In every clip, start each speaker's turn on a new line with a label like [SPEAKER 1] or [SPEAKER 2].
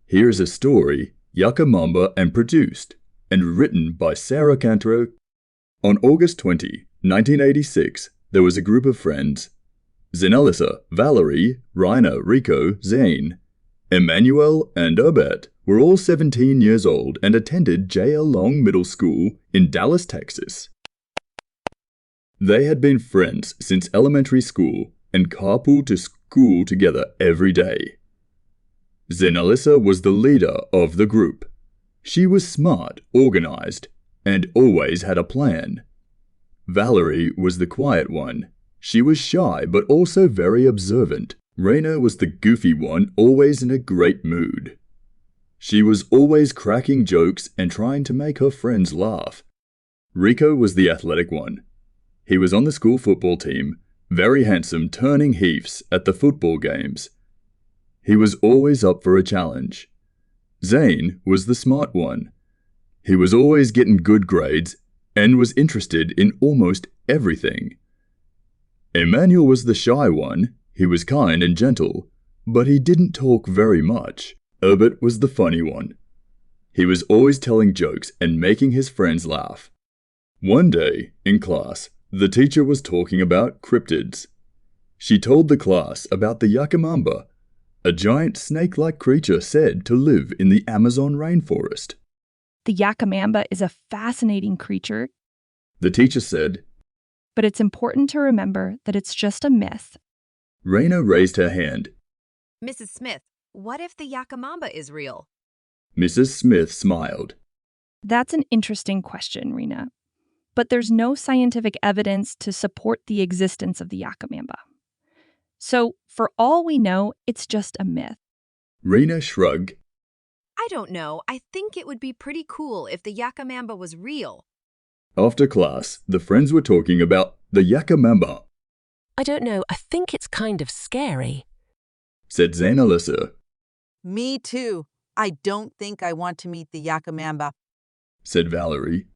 [SPEAKER 1] Here's a story, Yucamamba, and produced and written by Sarah Cantro. On August 20, 1986, there was a group of friends. Zenelissa, Valerie, Raina, Rico, Zane, Emmanuel, and Obet were all 17 years old and attended J.L. Long Middle School in Dallas, Texas. They had been friends since elementary school and carpooled to school together every day. Zenelissa was the leader of the group. She was smart, organized, and always had a plan. Valerie was the quiet one. She was shy but also very observant. Raina was the goofy one, always in a great mood. She was always cracking jokes and trying to make her friends laugh. Rico was the athletic one. He was on the school football team, very handsome, turning heaps at the football games. He was always up for a challenge. Zane was the smart one. He was always getting good grades and was interested in almost everything. Emmanuel was the shy one. He was kind and gentle, but he didn't talk very much. Herbert was the funny one. He was always telling jokes and making his friends laugh. One day, in class, the teacher was talking about cryptids. She told the class about the yucamamba, a giant snake-like creature said to live in the Amazon rainforest.
[SPEAKER 2] The yucamamba is a fascinating creature,
[SPEAKER 1] the teacher said,
[SPEAKER 2] but it's important to remember that it's just a myth.
[SPEAKER 1] Raina raised her hand.
[SPEAKER 3] Mrs. Smith, what if the yucamamba is real?
[SPEAKER 1] Mrs. Smith smiled.
[SPEAKER 2] That's an interesting question, Rena. But there's no scientific evidence to support the existence of the yucamamba. So, for all we know, it's just a myth.
[SPEAKER 1] Rena shrugged.
[SPEAKER 3] I don't know. I think it would be pretty cool if the yucamamba was real.
[SPEAKER 1] After class, the friends were talking about the yucamamba.
[SPEAKER 4] I don't know. I think it's kind of scary,
[SPEAKER 1] said Zenelissa.
[SPEAKER 5] Me too. I don't think I want to meet the yucamamba,
[SPEAKER 1] said Valerie.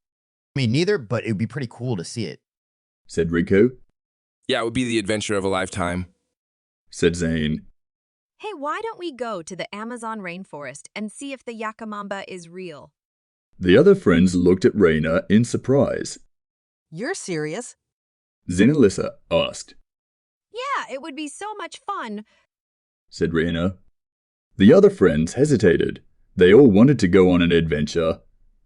[SPEAKER 6] Me neither, but it would be pretty cool to see it,
[SPEAKER 1] said Rico.
[SPEAKER 7] Yeah, it would be the adventure of a lifetime,
[SPEAKER 1] said Zane.
[SPEAKER 3] Hey, why don't we go to the Amazon rainforest and see if the yucamamba is real?
[SPEAKER 1] The other friends looked at Raina in surprise.
[SPEAKER 5] You're serious?
[SPEAKER 1] Zenelissa asked.
[SPEAKER 3] Yeah, it would be so much fun,
[SPEAKER 1] said Raina. The other friends hesitated. They all wanted to go on an adventure,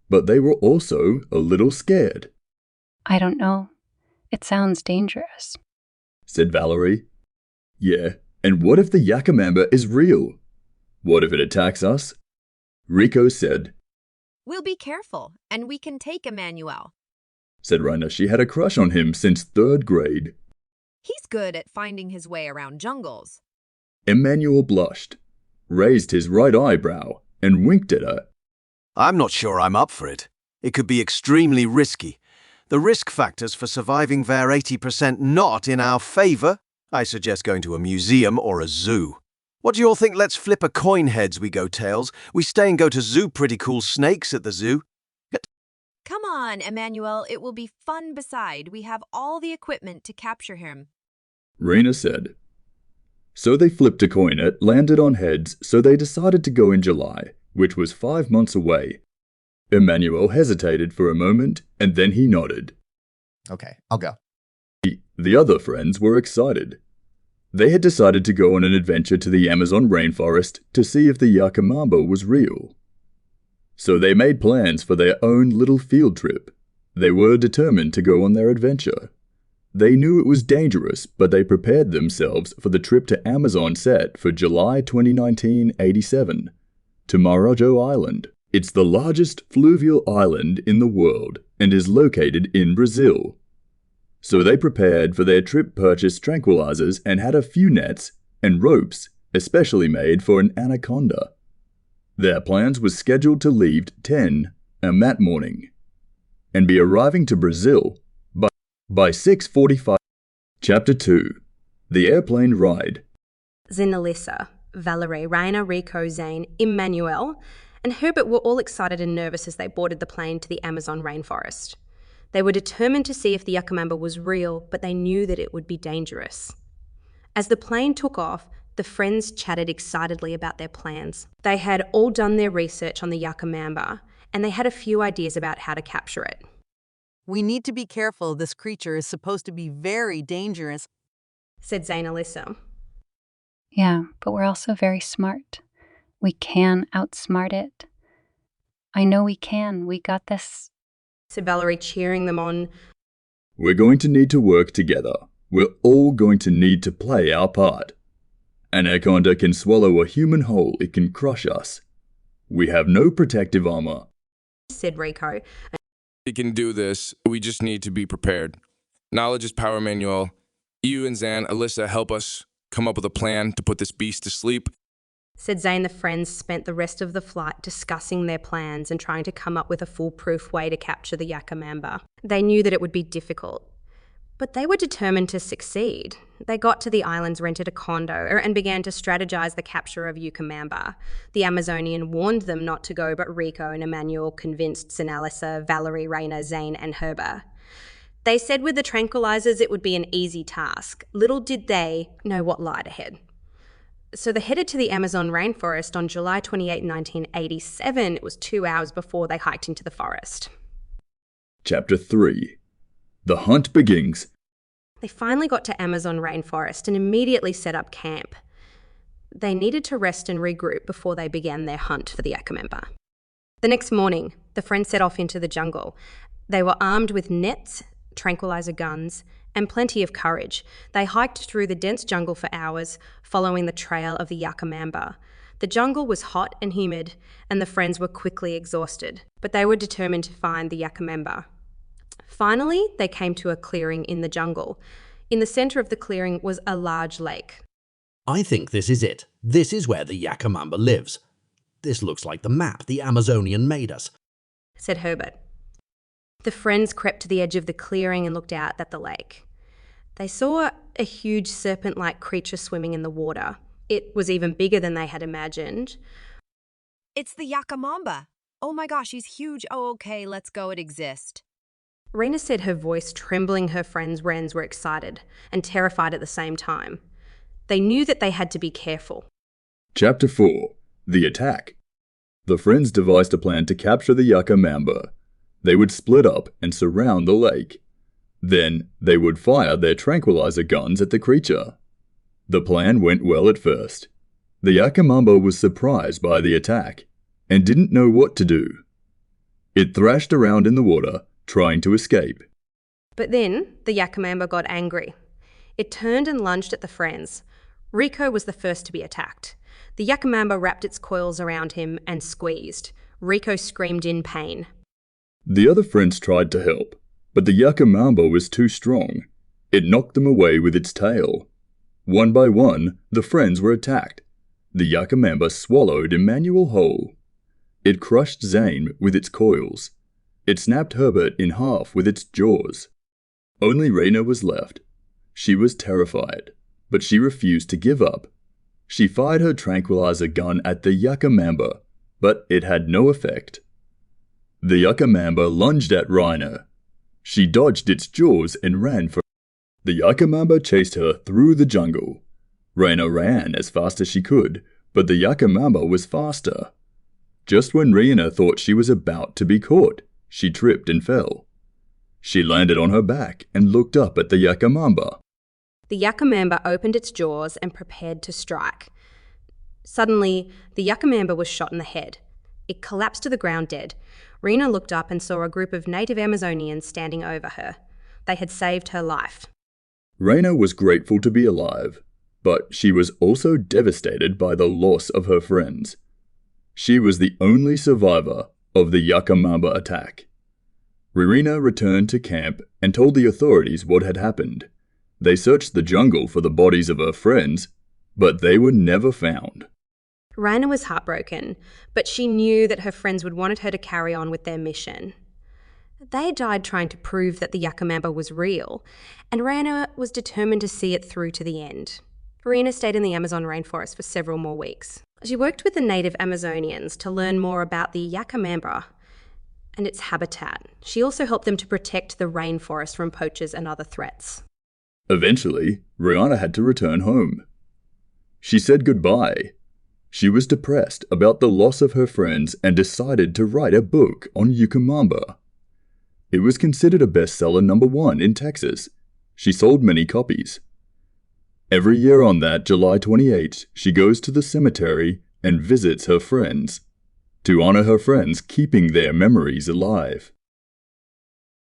[SPEAKER 1] but they were also a little scared.
[SPEAKER 8] I don't know. It sounds dangerous,
[SPEAKER 1] said Valerie. Yeah, and what if the yucamamba is real? What if it attacks us? Rico said.
[SPEAKER 3] We'll be careful, and we can take Emmanuel,
[SPEAKER 1] said Raina. She had a crush on him since 3rd grade.
[SPEAKER 3] He's good at finding his way around jungles.
[SPEAKER 1] Emmanuel blushed, raised his right eyebrow, and winked at her.
[SPEAKER 9] I'm not sure I'm up for it. It could be extremely risky. The risk factors for surviving there 80% not in our favor. I suggest going to a museum or a zoo. What do you all think? Let's flip a coin, heads we go tails. We stay and go to zoo. Pretty cool snakes at the zoo.
[SPEAKER 3] Come on, Emmanuel. It will be fun. Beside, we have all the equipment to capture him,
[SPEAKER 1] Raina said. So they flipped a coin. It landed on heads, so they decided to go in July, which was 5 months away. Emmanuel hesitated for a moment, and then he nodded.
[SPEAKER 6] Okay, I'll go.
[SPEAKER 1] The other friends were excited. They had decided to go on an adventure to the Amazon rainforest to see if the yucamamba was real. So they made plans for their own little field trip. They were determined to go on their adventure. They knew it was dangerous, but they prepared themselves for the trip to Amazon set for July 1987 to Marajo Island. It's the largest fluvial island in the world and is located in Brazil. So they prepared for their trip, purchased tranquilizers, and had a few nets and ropes especially made for an anaconda. Their plans was scheduled to leave 10 am that morning and be arriving to Brazil by 6:45. Chapter 2. The Airplane Ride.
[SPEAKER 10] Zenelissa, Valerie, Raina, Rico, Zane, Emmanuel, and Herbert were all excited and nervous as they boarded the plane to the Amazon rainforest. They were determined to see if the yucamamba was real, but they knew that it would be dangerous. As the plane took off, the friends chatted excitedly about their plans. They had all done their research on the yucamamba, and they had a few ideas about how to capture it.
[SPEAKER 5] We need to be careful. This creature is supposed to be very dangerous,
[SPEAKER 10] said Zane Alyssa.
[SPEAKER 8] Yeah, but we're also very smart. We can outsmart it. I know we can. We got this,
[SPEAKER 10] said Valerie, cheering them on.
[SPEAKER 1] We're going to need to work together. We're all going to need to play our part. An anaconda can swallow a human whole. It can crush us. We have no protective armor,
[SPEAKER 10] said Rico.
[SPEAKER 7] We can do this. We just need to be prepared. Knowledge is power, Manuel. You and Zan, Alyssa, help us come up with a plan to put this beast to sleep,
[SPEAKER 10] said Zane. The friends spent the rest of the flight discussing their plans and trying to come up with a foolproof way to capture the yucamamba. They knew that it would be difficult, but they were determined to succeed. They got to the islands, rented a condo, and began to strategize the capture of yucamamba. The Amazonian warned them not to go, but Rico and Emmanuel convinced Zanalisa, Valerie, Raina, Zane, and Herba. They said with the tranquilizers it would be an easy task. Little did they know what lied ahead. So they headed to the Amazon rainforest on July 28, 1987. It was 2 hours before they hiked into the forest.
[SPEAKER 1] Chapter 3. The hunt begins.
[SPEAKER 10] They finally got to Amazon rainforest and immediately set up camp. They needed to rest and regroup before they began their hunt for the yucamamba. The next morning, the friends set off into the jungle. They were armed with nets, tranquilizer guns, and plenty of courage. They hiked through the dense jungle for hours, following the trail of the yucamamba. The jungle was hot and humid, and the friends were quickly exhausted, but they were determined to find the yucamamba. Finally, they came to a clearing in the jungle. In the center of the clearing was a large lake.
[SPEAKER 11] I think this is it. This is where the yucamamba lives. This looks like the map the Amazonian made us,
[SPEAKER 10] said Herbert. The friends crept to the edge of the clearing and looked out at the lake. They saw a huge serpent-like creature swimming in the water. It was even bigger than they had imagined.
[SPEAKER 3] It's the yucamamba. Oh my gosh, he's huge. Oh, okay, let's go. It exists.
[SPEAKER 10] Rena said, her voice trembling. Her friends' wrens were excited and terrified at the same time. They knew that they had to be careful.
[SPEAKER 1] Chapter 4. The Attack. The friends devised a plan to capture the yucamamba. They would split up and surround the lake. Then they would fire their tranquilizer guns at the creature. The plan went well at first. The yucamamba was surprised by the attack and didn't know what to do. It thrashed around in the water, trying to escape.
[SPEAKER 10] But then the yucamamba got angry. It turned and lunged at the friends. Rico was the first to be attacked. The yucamamba wrapped its coils around him and squeezed. Rico screamed in pain.
[SPEAKER 1] The other friends tried to help, but the yucamamba was too strong. It knocked them away with its tail. One by one, the friends were attacked. The yucamamba swallowed Emmanuel whole. It crushed Zane with its coils. It snapped Herbert in half with its jaws. Only Raina was left. She was terrified, but she refused to give up. She fired her tranquilizer gun at the yucamamba, but it had no effect. The yucamamba lunged at Raina. She dodged its jaws and ran for The yucamamba chased her through the jungle. Raina ran as fast as she could, but the yucamamba was faster. Just when Raina thought she was about to be caught, she tripped and fell. She landed on her back and looked up at the yucamamba.
[SPEAKER 10] The yucamamba opened its jaws and prepared to strike. Suddenly, the yucamamba was shot in the head. It collapsed to the ground dead. Rena looked up and saw a group of native Amazonians standing over her. They had saved her life.
[SPEAKER 1] Raina was grateful to be alive, but she was also devastated by the loss of her friends. She was the only survivor of the yucamamba attack. Ririna returned to camp and told the authorities what had happened. They searched the jungle for the bodies of her friends, but they were never found.
[SPEAKER 10] Raina was heartbroken, but she knew that her friends would wanted her to carry on with their mission. They died trying to prove that the yucamamba was real, and Raina was determined to see it through to the end. Raina stayed in the Amazon rainforest for several more weeks. She worked with the native Amazonians to learn more about the yucamamba and its habitat. She also helped them to protect the rainforest from poachers and other threats.
[SPEAKER 1] Eventually, Rihanna had to return home. She said goodbye. She was depressed about the loss of her friends and decided to write a book on yucamamba. It was considered a bestseller #1 in Texas. She sold many copies. Every year on that July 28th, she goes to the cemetery and visits her friends to honor her friends, keeping their memories alive.